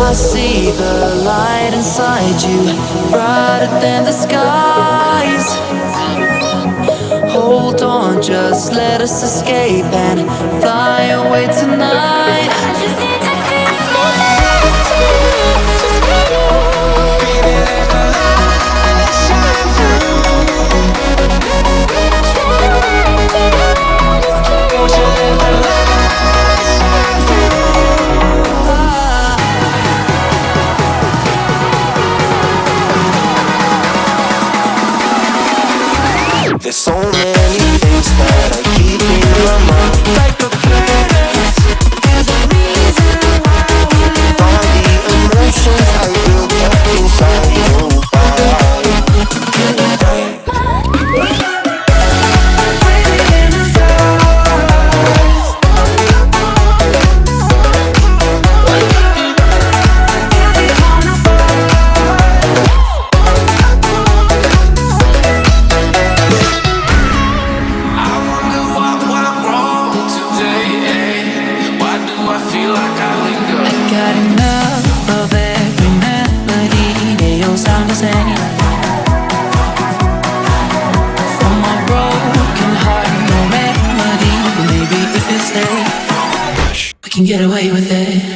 I see the light inside you, brighter than the skies. Hold on, just let us escape and fly away tonight. I just need to feel my last chance, just for you. Baby, let the light shine through. Won't you let the light shine through? There's so many things that I keep in my mind, like the planets. There's a reason why we live. All the emotions I built up inside you. Get away with it.